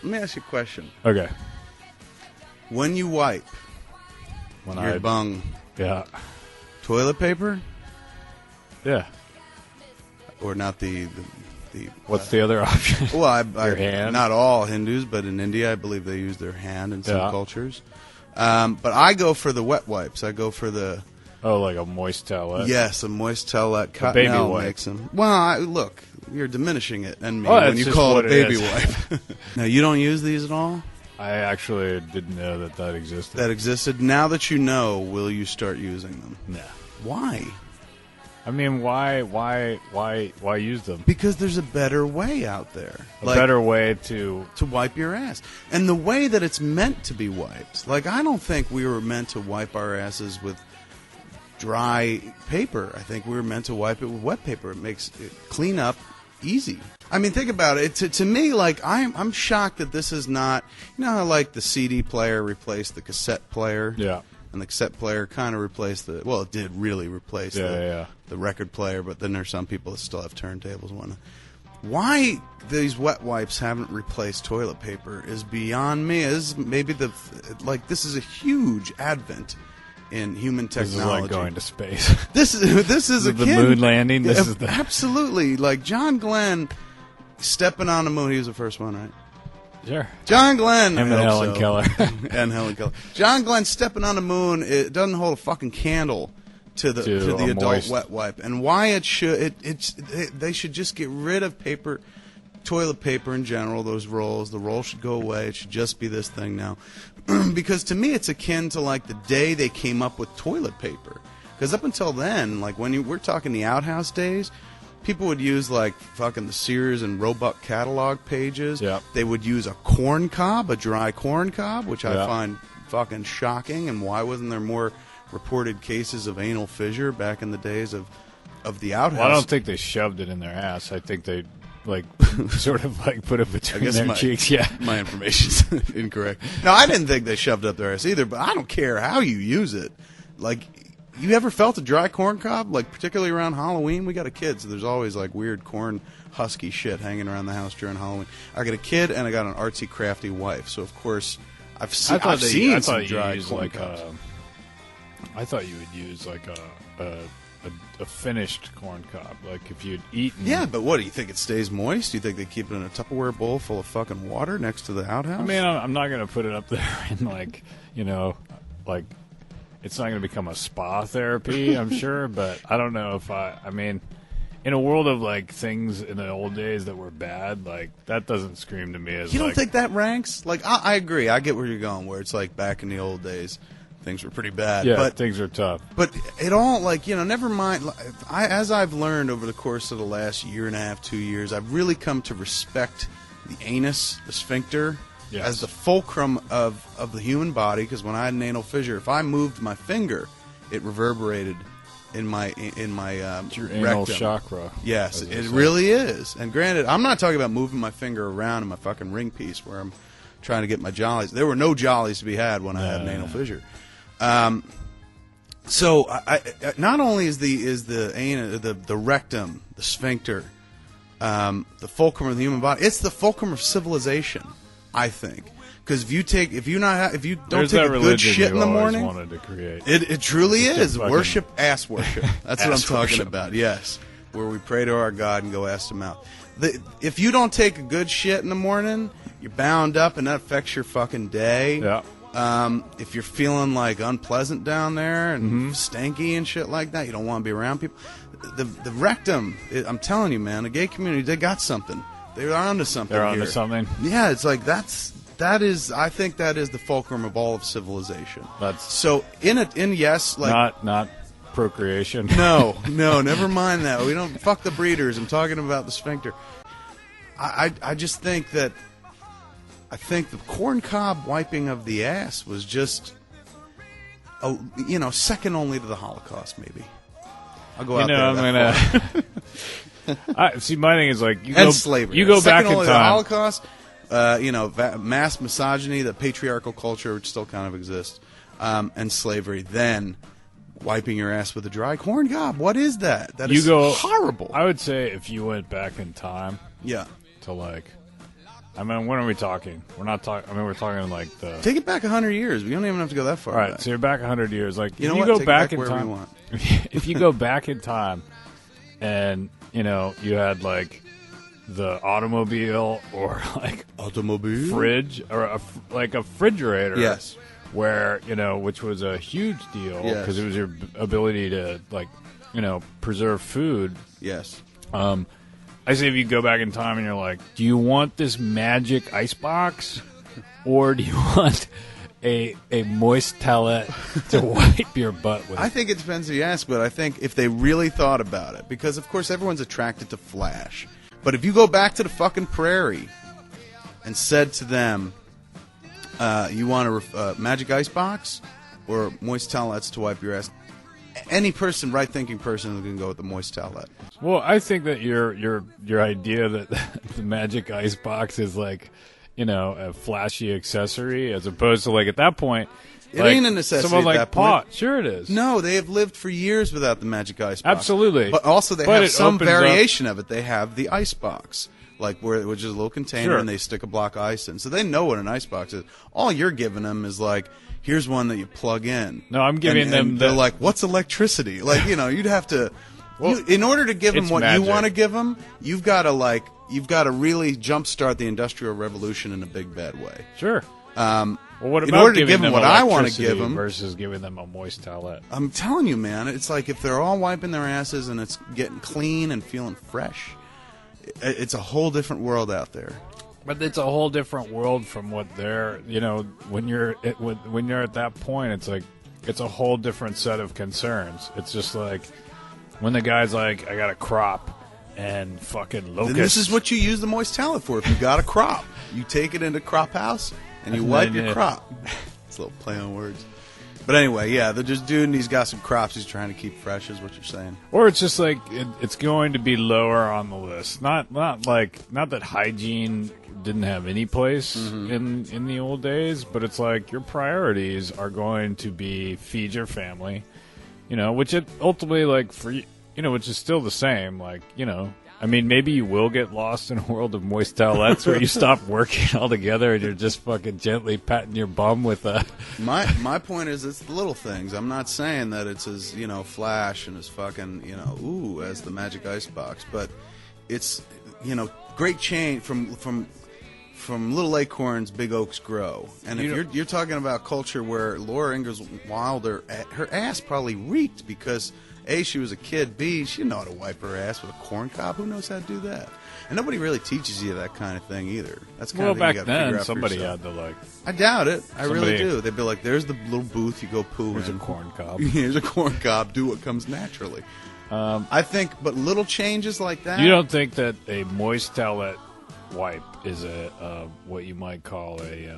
me ask you a question. Okay. When you wipe your bung, yeah, toilet paper? Yeah. Or not the what's the other option? Well, Your hand? Not all Hindus, but in India, I believe they use their hand in some cultures. But I go for the wet wipes. I go for the... Oh, like a moist towelette? Yes, a moist towelette. Cottonelle makes them. Well, look, you're diminishing it and me when you call it a baby wipe. Now, you don't use these at all? I actually didn't know that existed. That existed. Now that you know, will you start using them? No. Why? I mean, why use them? Because there's a better way out there. A better way to wipe your ass. And the way that it's meant to be wiped. Like, I don't think we were meant to wipe our asses with dry paper. I think we were meant to wipe it with wet paper. It makes it clean up easy. I mean, think about it. To me, like, I'm shocked that this is not... You know how, like, the CD player replaced the cassette player? Yeah. And the cassette player kind of replaced the... Well, it did really replace the record player, but then there's some people that still have turntables and whatnot. Why these wet wipes haven't replaced toilet paper is beyond me. This is a huge advent in human technology. This is like going to space. This is the moon landing. Absolutely. Like John Glenn stepping on the moon. He was the first one, right? Sure. John Glenn. Him and Helen Keller. And Helen Keller. John Glenn stepping on the moon. It doesn't hold a fucking candle to the adult wet wipe. And why it should they should just get rid of toilet paper in general. Those rolls. The roll should go away. It should just be this thing now. Because to me, it's akin to like the day they came up with toilet paper. Because up until then, like we're talking the Outhouse days, people would use like fucking the Sears and Roebuck catalog pages. Yep. They would use a corn cob, a dry corn cob, which I find fucking shocking. And why wasn't there more reported cases of anal fissure back in the days of the Outhouse? Well, I don't think they shoved it in their ass. I think they sort of like put it between their cheeks. Yeah, my information's incorrect. No, I didn't think they shoved up their ass either. But I don't care how you use it. Like, you ever felt a dry corn cob? Like, particularly around Halloween, we got a kid, so there's always like weird corn husky shit hanging around the house during Halloween. I got a kid and I got an artsy crafty wife, so of course I've seen some dry corn cobs. I thought you would use like a finished corn cob, like if you'd eaten. Yeah, but what do you think? It stays moist? Do you think they keep it in a Tupperware bowl full of fucking water next to the outhouse? I mean, I'm not going to put it up there and like it's not going to become a spa therapy. I'm sure, but I don't know if I mean, in a world of like things in the old days that were bad, like that doesn't scream to me as. You don't think that ranks? Like I agree. I get where you're going. Where it's like back in the old days. Things were pretty bad. Yeah, but things are tough. But it all, like, never mind. As I've learned over the course of the last year and a half, 2 years, I've really come to respect the anus, the sphincter, as the fulcrum of the human body. Because when I had an anal fissure, if I moved my finger, it reverberated in my it's your rectum. anal chakra. Yes, it really is. And granted, I'm not talking about moving my finger around in my fucking ring piece where I'm trying to get my jollies. There were no jollies to be had when I had an anal fissure. So I not only is the rectum, the sphincter, the fulcrum of the human body, it's the fulcrum of civilization, I think. Because if you don't take a good shit in the morning, wanted to create. It truly is ass worship. That's what I'm talking about. Yes, where we pray to our God and go ass to mouth. If you don't take a good shit in the morning, you're bound up, and that affects your fucking day. Yeah. If you're feeling like unpleasant down there and stanky and shit like that, you don't want to be around people. The rectum, I'm telling you, man, the gay community, they got something. They're onto something. They're onto something. Yeah, it's like I think that is the fulcrum of all of civilization. Not procreation. No, never mind that. We don't fuck the breeders. I'm talking about the sphincter. I just think that. I think the corn cob wiping of the ass was just, second only to the Holocaust. Maybe I'll go out there. I'm gonna. See, my thing is like slavery. You go second back in only time. To the Holocaust, mass misogyny, the patriarchal culture, which still kind of exists, and slavery. Then wiping your ass with a dry corn cob. What is that? That is horrible. I would say if you went back in time, to like I mean, when are we talking? We're not talking. I mean, we're talking like the. Take it back 100 years. We don't even have to go that far. All right, back. so you're back 100 years. Like, you know if what? you go Take back it in back time, we want. if you go back in time, and you had like the automobile or like fridge or like a refrigerator. Yes. Where which was a huge deal because it was your ability to like preserve food. Yes. I say if you go back in time and you're like, do you want this magic icebox, or do you want a moist towelette to wipe your butt with? I think it depends who you ask, but I think if they really thought about it, because of course everyone's attracted to flash. But if you go back to the fucking Prairie and said to them, you want a magic icebox or moist towelettes to wipe your ass? Any person, right-thinking person, is going to go with the moist towelette. Well, I think that your idea that the magic icebox is like, a flashy accessory, as opposed to like at that point, it ain't a necessity. Someone like that point. pot, sure it is. No, they have lived for years without the magic icebox. Absolutely, but also they have some variation of it. They have the icebox, which is a little container, and they stick a block of ice in, so they know what an icebox is. All you're giving them is like, here's one that you plug in. No, I'm giving them. And they're like, what's electricity? Like, you'd have to. In order to give them what you want to give them, you've got to really jumpstart the Industrial Revolution in a big bad way. Sure. Well, what about in order to give them what I want to give them versus giving them a moist towelette? I'm telling you, man, it's like if they're all wiping their asses and it's getting clean and feeling fresh, it's a whole different world out there. But it's a whole different world from what they're, when you're at that point, it's like, it's a whole different set of concerns. It's just like, when the guy's like, I got a crop and fucking locusts. Then this is what you use the moist towelette for. If you got a crop, you take it into Crop House and you wipe your crop. It's a little play on words. But anyway, yeah, they're just dude, and he's got some crops he's trying to keep fresh, is what you're saying. Or it's just like it's going to be lower on the list. Not that hygiene didn't have any place in the old days, but it's like your priorities are going to be feed your family, which it ultimately like for which is still the same. Like I mean, maybe you will get lost in a world of moist towelettes where you stop working altogether and you're just fucking gently patting your bum with a... My point is it's the little things. I'm not saying that it's as, flash and as fucking, ooh, as the magic icebox. But it's, great change from little acorns, big oaks grow. And if you're talking about culture where Laura Ingalls Wilder, her ass probably reeked because... A, she was a kid. B, she didn't know how to wipe her ass with a corn cob. Who knows how to do that? And nobody really teaches you that kind of thing either. That's kind of thing you got to figure out somebody for yourself. had to like. I doubt it. I really do. They'd be like, "There's the little booth. You go poo. Here's a corn cob. Here's a corn cob. Do what comes naturally." I think, but little changes like that. You don't think that a moist towelette wipe is a what you might call a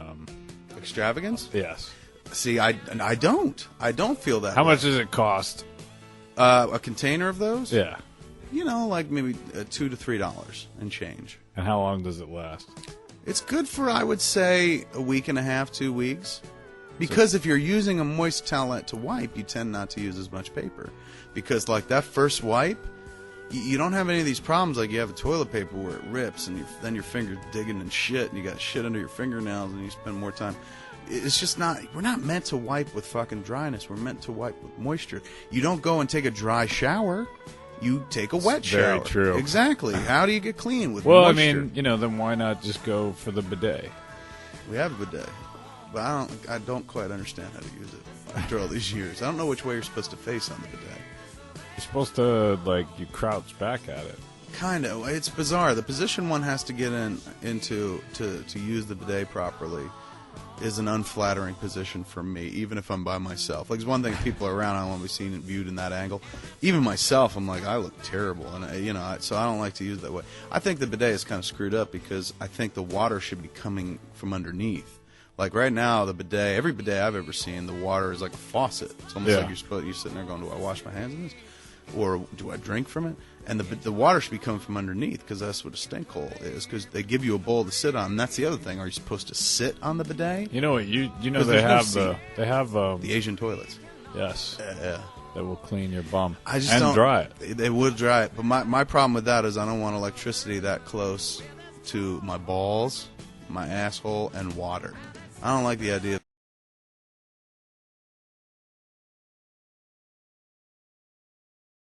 extravagance? Yes. See, I don't. I don't feel that. How much does it cost? A container of those? Yeah. Like maybe $2 to $3 and change. And how long does it last? It's good for, I would say, a week and a half, 2 weeks. Because if you're using a moist towelette to wipe, you tend not to use as much paper. Because, like, that first wipe, you don't have any of these problems like you have with toilet paper where it rips and then your finger's digging in shit and you got shit under your fingernails and you spend more time. It's just not, we're not meant to wipe with fucking dryness. We're meant to wipe with moisture. You don't go and take a dry shower. You take a wet shower. Very true. Exactly. How do you get clean with moisture? Well, I mean, then why not just go for the bidet? We have a bidet. But I don't quite understand how to use it after all these years. I don't know which way you're supposed to face on the bidet. You're supposed to, you crouch back at it. Kind of. It's bizarre. The position one has to get into to use the bidet properly is an unflattering position for me, even if I'm by myself. Like, it's one thing if people are around, I don't want to be seen and viewed in that angle. Even myself, I'm like, I look terrible, and so I don't like to use it that way. I think the bidet is kind of screwed up because I think the water should be coming from underneath. Like right now, the bidet, every bidet I've ever seen, the water is like a faucet. It's almost like you're sitting there going, do I wash my hands in this? Or do I drink from it? And the water should be coming from underneath because that's what a stink hole is. Because they give you a bowl to sit on. And that's the other thing. Are you supposed to sit on the bidet? You know what? They have the Asian toilets. Yes. Yeah. That will clean your bum. Dry it. They would dry it. But my problem with that is I don't want electricity that close to my balls. my asshole, and water. I don't like the idea